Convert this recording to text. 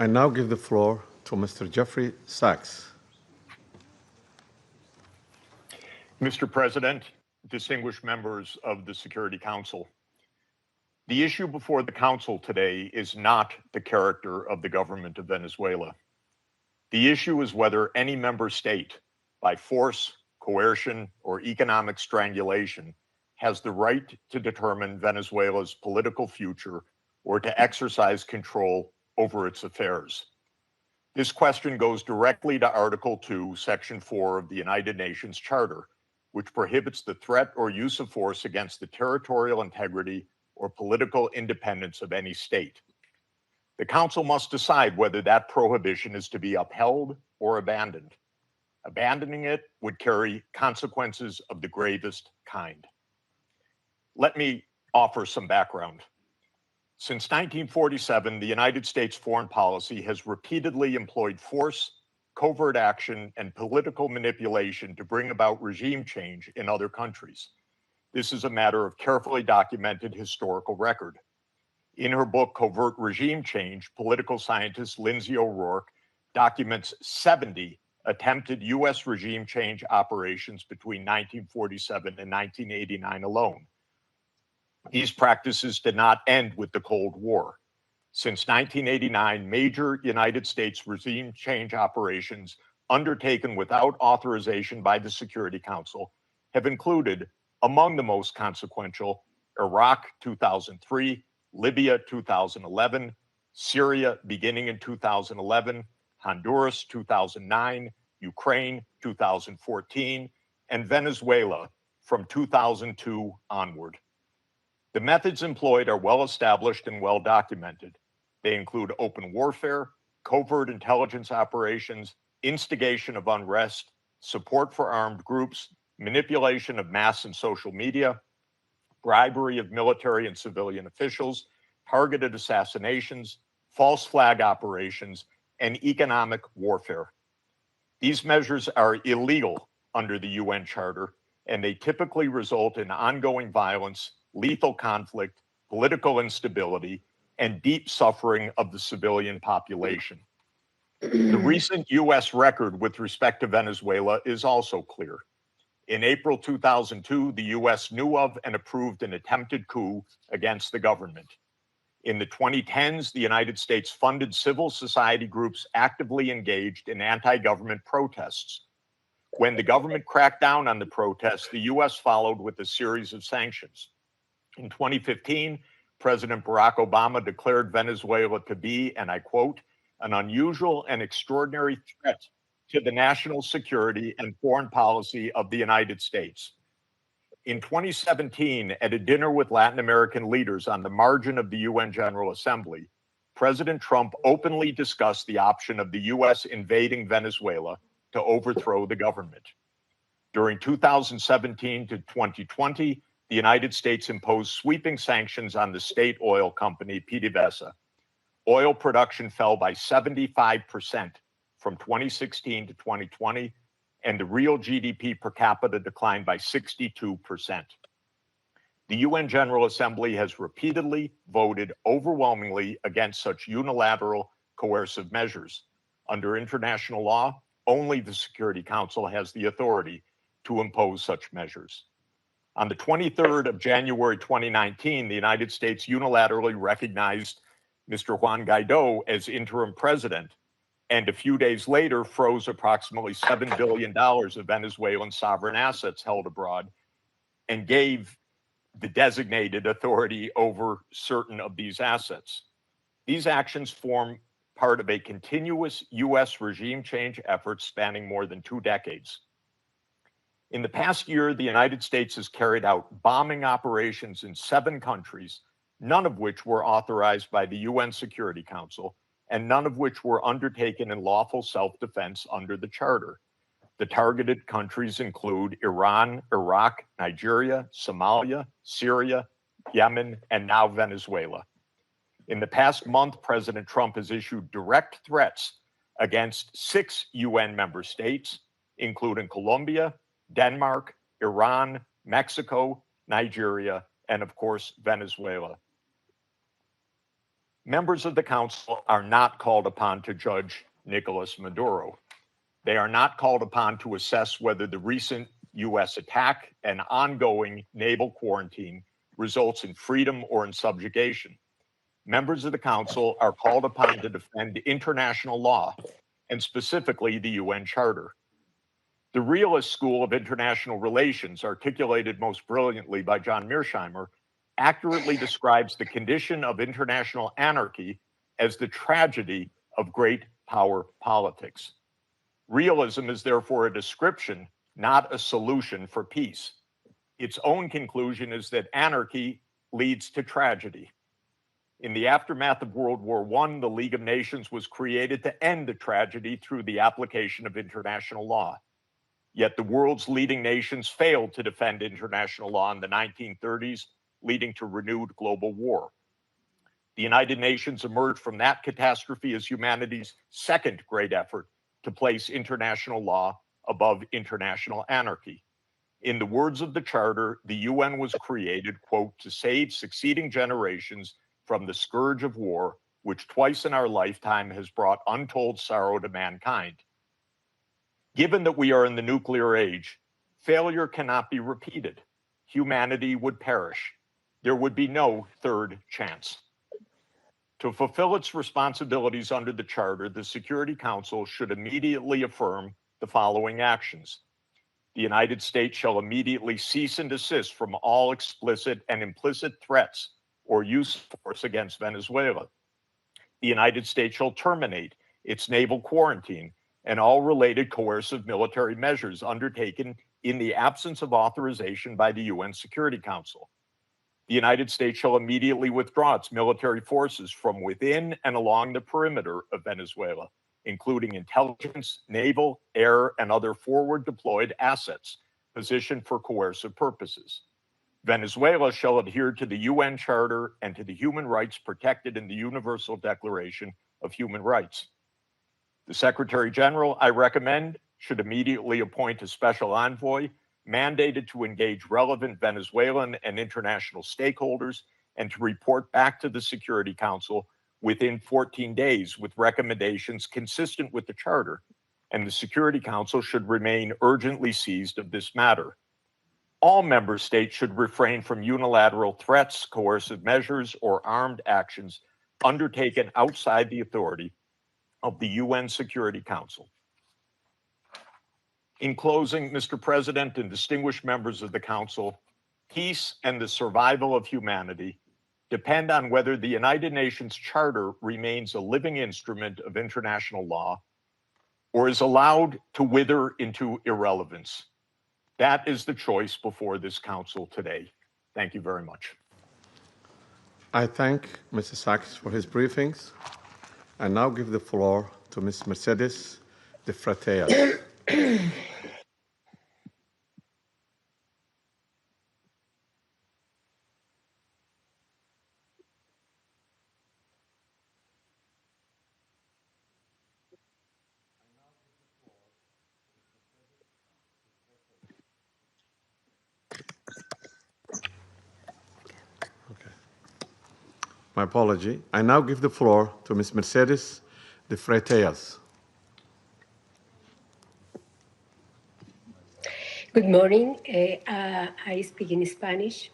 I now give the floor to Mr. Jeffrey Sachs. Mr. President, distinguished members of the Security Council, the issue before the Council today is not the character of the government of Venezuela. The issue is whether any member state, by force, coercion, or economic strangulation, has the right to determine Venezuela's political future or to exercise control over its affairs. This question goes directly to Article 2, Section 4 of the United Nations Charter, which prohibits the threat or use of force against the territorial integrity or political independence of any state. The Council must decide whether that prohibition is to be upheld or abandoned. Abandoning it would carry consequences of the gravest kind. Let me offer some background. Since 1947, the United States foreign policy has repeatedly employed force, covert action, and political manipulation to bring about regime change in other countries. This is a matter of carefully documented historical record. In her book, Covert Regime Change, political scientist Lindsay O'Rourke documents 70 attempted U.S. regime change operations between 1947 and 1989 alone. These practices did not end with the Cold War. Since 1989, major United States regime change operations undertaken without authorization by the Security Council have included, among the most consequential, Iraq 2003, Libya 2011, Syria beginning in 2011, Honduras 2009, Ukraine 2014, and Venezuela from 2002 onward. The methods employed are well established and well documented. They include open warfare, covert intelligence operations, instigation of unrest, support for armed groups, manipulation of mass and social media, bribery of military and civilian officials, targeted assassinations, false flag operations, and economic warfare. These measures are illegal under the UN Charter, and they typically result in ongoing violence, lethal conflict, political instability, and deep suffering of the civilian population. The recent U.S. record with respect to Venezuela is also clear. In April 2002, the U.S. knew of and approved an attempted coup against the government. In the 2010s, the United States funded civil society groups actively engaged in anti-government protests. When the government cracked down on the protests, the U.S. followed with a series of sanctions. In 2015, President Barack Obama declared Venezuela to be, and I quote, an unusual and extraordinary threat to the national security and foreign policy of the United States. In 2017, at a dinner with Latin American leaders on the margin of the UN General Assembly, President Trump openly discussed the option of the U.S. invading Venezuela to overthrow the government. During 2017 to 2020, the United States imposed sweeping sanctions on the state oil company PDVSA. Oil production fell by 75% from 2016 to 2020, and the real GDP per capita declined by 62%. The UN General Assembly has repeatedly voted overwhelmingly against such unilateral coercive measures. Under international law, only the Security Council has the authority to impose such measures. On the 23rd of January 2019, the United States unilaterally recognized Mr. Juan Guaido as interim president, and a few days later froze approximately $7 billion of Venezuelan sovereign assets held abroad and gave the designated authority over certain of these assets. These actions form part of a continuous U.S. regime change effort spanning more than 2 decades. In the past year, the United States has carried out bombing operations in 7 countries, none of which were authorized by the UN Security Council, and none of which were undertaken in lawful self-defense under the Charter. The targeted countries include Iran, Iraq, Nigeria, Somalia, Syria, Yemen, and now Venezuela. In the past month, President Trump has issued direct threats against 6 UN member states, including Colombia, Denmark, Iran, Mexico, Nigeria, and of course, Venezuela. Members of the Council are not called upon to judge Nicolas Maduro. They are not called upon to assess whether the recent U.S. attack and ongoing naval quarantine results in freedom or in subjugation. Members of the Council are called upon to defend international law, and specifically the UN Charter. The realist school of international relations, articulated most brilliantly by John Mearsheimer, accurately describes the condition of international anarchy as the tragedy of great power politics. Realism is therefore a description, not a solution for peace. Its own conclusion is that anarchy leads to tragedy. In the aftermath of World War I, the League of Nations was created to end the tragedy through the application of international law. Yet the world's leading nations failed to defend international law in the 1930s, leading to renewed global war. The United Nations emerged from that catastrophe as humanity's second great effort to place international law above international anarchy. In the words of the Charter, the UN was created, quote, to save succeeding generations from the scourge of war, which twice in our lifetime has brought untold sorrow to mankind. Given that we are in the nuclear age, failure cannot be repeated. Humanity would perish. There would be no third chance. To fulfill its responsibilities under the Charter, the Security Council should immediately affirm the following actions. The United States shall immediately cease and desist from all explicit and implicit threats or use of force against Venezuela. The United States shall terminate its naval quarantine and all related coercive military measures undertaken in the absence of authorization by the UN Security Council. The United States shall immediately withdraw its military forces from within and along the perimeter of Venezuela, including intelligence, naval, air, and other forward deployed assets positioned for coercive purposes. Venezuela shall adhere to the UN Charter and to the human rights protected in the Universal Declaration of Human Rights. The Secretary General, I recommend, should immediately appoint a special envoy mandated to engage relevant Venezuelan and international stakeholders and to report back to the Security Council within 14 days with recommendations consistent with the Charter, and the Security Council should remain urgently seized of this matter. All member states should refrain from unilateral threats, coercive measures, or armed actions undertaken outside the authority of the UN Security Council. In closing, Mr. President and distinguished members of the Council, peace and the survival of humanity depend on whether the United Nations Charter remains a living instrument of international law or is allowed to wither into irrelevance. That is the choice before this Council today. Thank you very much. I thank Mr. Sachs for his briefings. I now give the floor to Ms. Mercedes de Freitas. My apology. I now give the floor to Ms. Mercedes de Freitas. Good morning. I speak in Spanish.